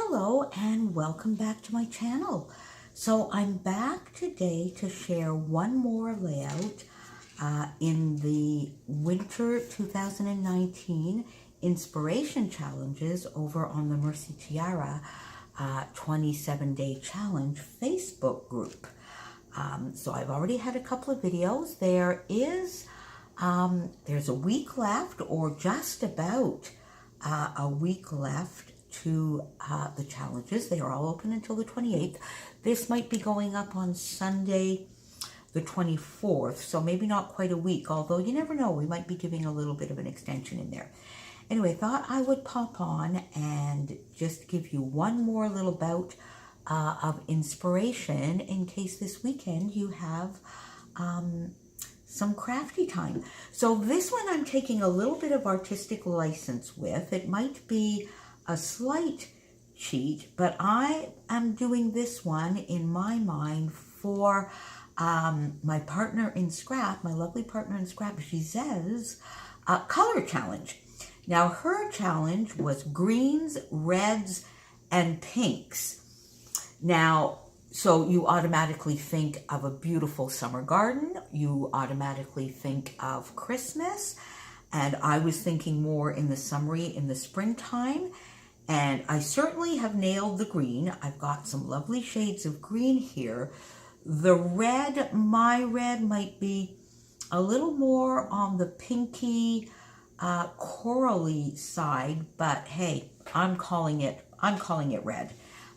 Hello and welcome back to my channel. So I'm back today to share one more layout in the Winter 2019 Inspiration Challenges over on the Mercy Tiara 27-day challenge Facebook group. So I've already had a couple of videos. There's a week left, or just about a week left to the challenges. They are all open until the 28th. This might be going up on Sunday the 24th, so maybe not quite a week, although you never know, we might be giving a little bit of an extension in there. Anyway, thought I would pop on and just give you one more little bout of inspiration in case this weekend you have some crafty time. So this one I'm taking a little bit of artistic license with. It might be a slight cheat, but I am doing this one in my mind for my partner in scrap, my lovely partner in scrap, Giselle's color challenge. Now her challenge was greens, reds, and pinks. Now, so you automatically think of a beautiful summer garden, you automatically think of Christmas, and I was thinking more in the summery, in the springtime. And I certainly have nailed the green. I've got some lovely shades of green here. The red, my red might be a little more on the pinky, corally side, but hey, I'm calling it red.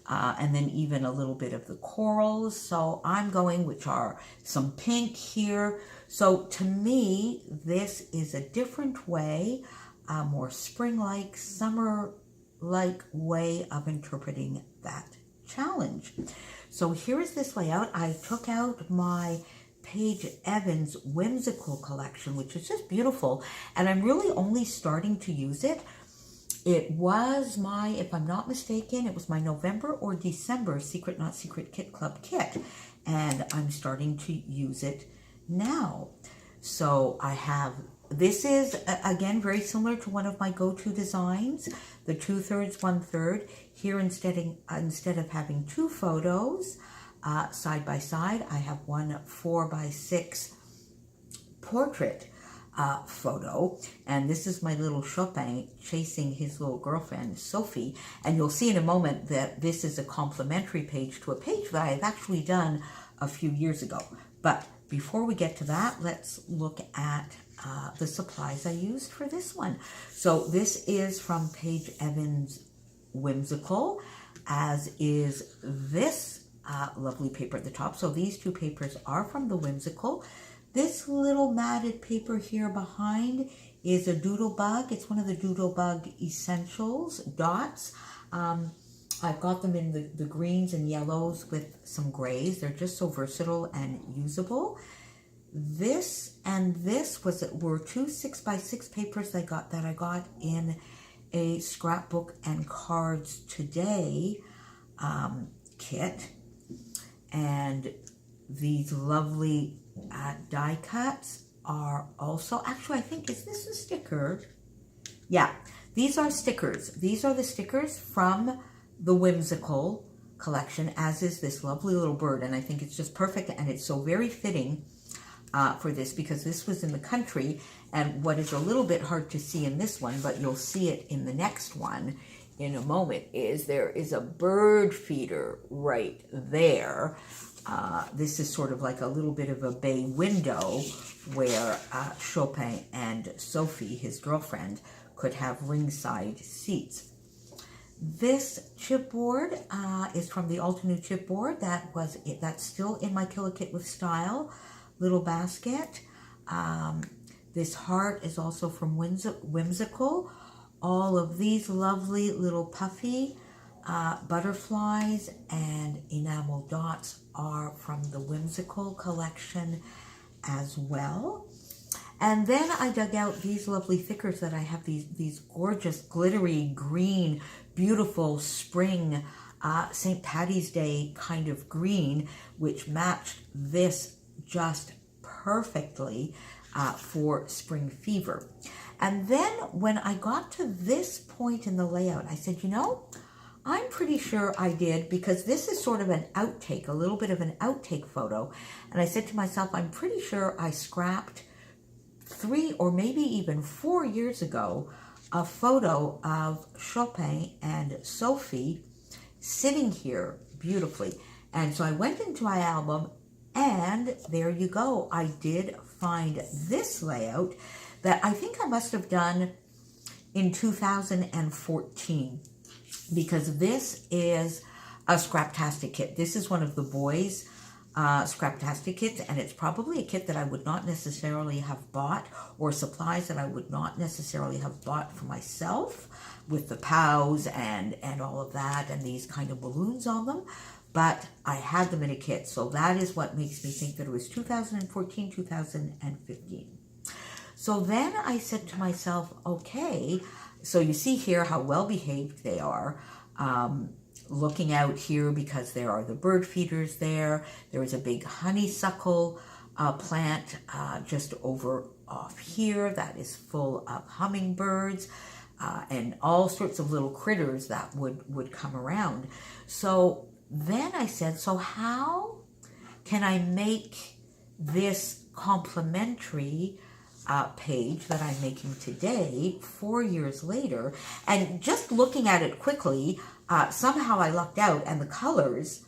And then even a little bit of the corals. So I'm going, which are some pink here. So to me, this is a different way, a more spring-like, summer-like way of interpreting that challenge. So here is this layout. I took out my Paige Evans Whimsical collection, which is just beautiful. And I'm really only starting to use it. It was my, if I'm not mistaken, it was my November or December Secret Not Secret Kit Club kit. And I'm starting to use it now. So I have, this is, again, very similar to one of my go-to designs, the 2/3, 1/3. Here, instead of having two photos side by side, I have one 4x6 portrait photo, and this is my little Chopin chasing his little girlfriend Sophie, and you'll see in a moment that this is a complementary page to a page that I've actually done a few years ago. But before we get to that, let's look at the supplies I used for this one. So this is from Paige Evans Whimsical, as is this lovely paper at the top. So these two papers are from the Whimsical. This little matted paper here behind is a doodle bug. It's one of the doodle bug essentials dots. I've got them in the greens and yellows with some grays. They're just so versatile and usable. This and this were two 6x6 papers that I got in a Scrapbook and Cards Today kit. And these lovely die cuts are also, actually I think, is this a sticker? Yeah, these are stickers. These are the stickers from the Whimsical collection, as is this lovely little bird, and I think it's just perfect, and it's so very fitting for this, because this was in the country, and what is a little bit hard to see in this one, but you'll see it in the next one in a moment, is there is a bird feeder right there. This is sort of like a little bit of a bay window where Chopin and Sophie, his girlfriend, could have ringside seats. This chipboard is from the Altenew chipboard. That's still in my Killer Kit with Style little basket. This heart is also from Whimsical. All of these lovely little puffy butterflies and enamel dots are from the Whimsical collection as well. And then I dug out these lovely thickers that I have, these gorgeous glittery green, beautiful spring St. Patty's Day kind of green, which matched this just perfectly for spring fever. And then when I got to this point in the layout, I said, you know, I'm pretty sure I did, because this is sort of an outtake, a little bit of an outtake photo. And I said to myself, I'm pretty sure I scrapped 3 or maybe even 4 years ago a photo of Chopin and Sophie sitting here beautifully. And so I went into my album, and there you go. I did find this layout that I think I must have done in 2014, because this is a Scraptastic kit. This is one of the boys' Scraptastic kits, and it's probably a kit that I would not necessarily have bought, or supplies that I would not necessarily have bought for myself, with the POWs and all of that, and these kind of balloons on them. But I had them in a kit, so that is what makes me think that it was 2014, 2015. So then I said to myself, okay, so you see here how well behaved they are. Looking out here, because there are the bird feeders there. There is a big honeysuckle plant just over off here that is full of hummingbirds and all sorts of little critters that would come around. So then I said, so how can I make this complimentary page that I'm making today, 4 years later? And just looking at it quickly, somehow I lucked out, and the colors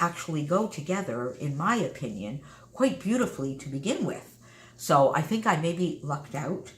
actually go together, in my opinion, quite beautifully to begin with. So I think I maybe lucked out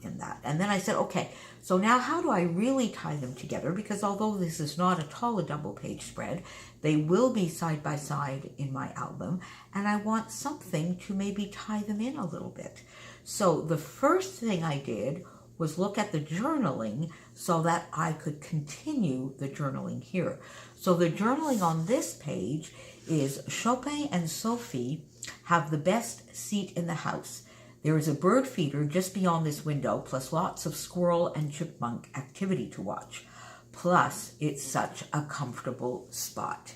in that. And then I said, okay, so now how do I really tie them together? Because although this is not at all a double page spread, they will be side by side in my album, and I want something to maybe tie them in a little bit. So the first thing I did was look at the journaling so that I could continue the journaling here. So the journaling on this page is Chopin and Sophie have the best seat in the house. There is a bird feeder just beyond this window, plus lots of squirrel and chipmunk activity to watch. Plus, it's such a comfortable spot.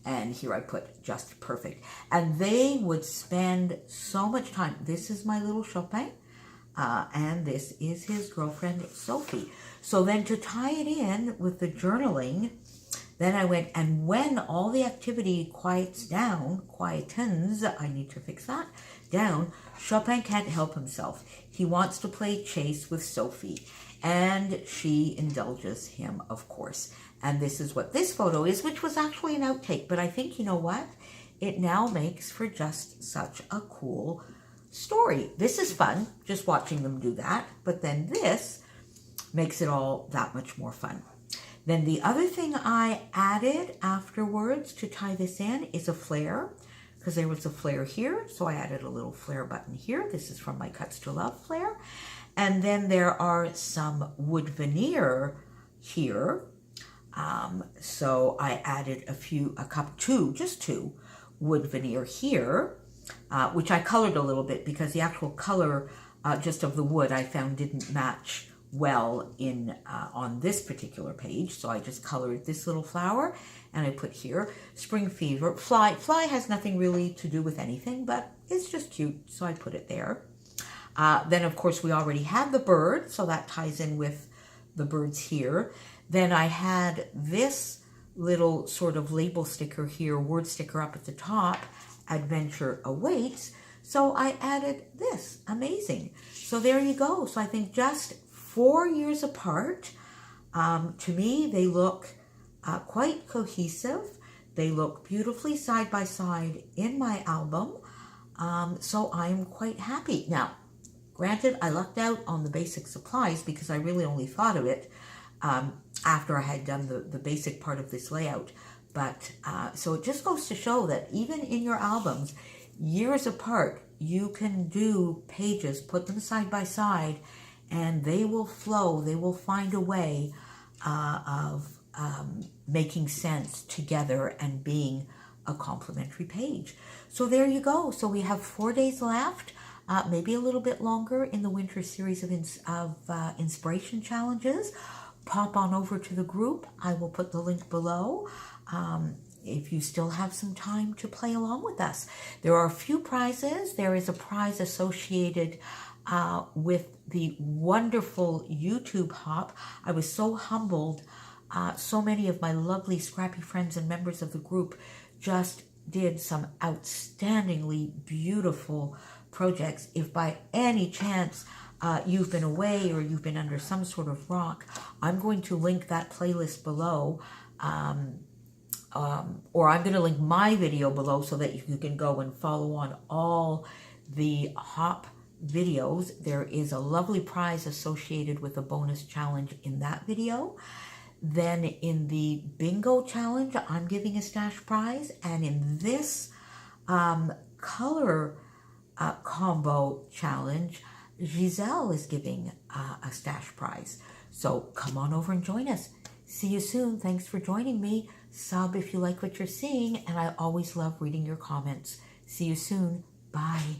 And here I put just perfect. And they would spend so much time. This is my little Chopin, and this is his girlfriend, Sophie. So then to tie it in with the journaling, then I went, and when all the activity quietens, I need to fix that, down, Chopin can't help himself. He wants to play chase with Sophie, and she indulges him, of course. And this is what this photo is, which was actually an outtake, but I think, you know what? It now makes for just such a cool story. This is fun, just watching them do that, but then this makes it all that much more fun. Then the other thing I added afterwards to tie this in is a flare, because there was a flare here, so I added a little flare button here. This is from my Cuts to Love flare. And then there are some wood veneer here. So I added just two wood veneer here, which I colored a little bit because the actual color just of the wood I found didn't match well in on this particular page. So I just colored this little flower, and I put here Spring Fever. Fly has nothing really to do with anything, but it's just cute, so I put it there. Then of course we already had the bird, so that ties in with the birds here. Then I had this little sort of label sticker here, word sticker up at the top, Adventure Awaits. So I added this, amazing. So there you go. So I think just 4 years apart, to me, they look quite cohesive. They look beautifully side by side in my album. So I'm quite happy. Now, granted, I lucked out on the basic supplies because I really only thought of it after I had done the basic part of this layout. But so it just goes to show that even in your albums, years apart, you can do pages, put them side by side, and they will flow. They will find a way of making sense together and being a complementary page. So there you go. So we have 4 days left, maybe a little bit longer in the winter series of inspiration challenges. Pop on over to the group. I will put the link below if you still have some time to play along with us. There are a few prizes. There is a prize associated with the wonderful YouTube hop. I was so humbled. So many of my lovely scrappy friends and members of the group just did some outstandingly beautiful projects. If by any chance you've been away or you've been under some sort of rock, I'm going to link that playlist below, or I'm going to link my video below so that you can go and follow on all the hop videos. There is a lovely prize associated with a bonus challenge in that video. Then in the bingo challenge, I'm giving a stash prize. And in this color combo challenge, Giselle is giving a stash prize. So come on over and join us. See you soon. Thanks for joining me. Sub if you like what you're seeing. And I always love reading your comments. See you soon. Bye.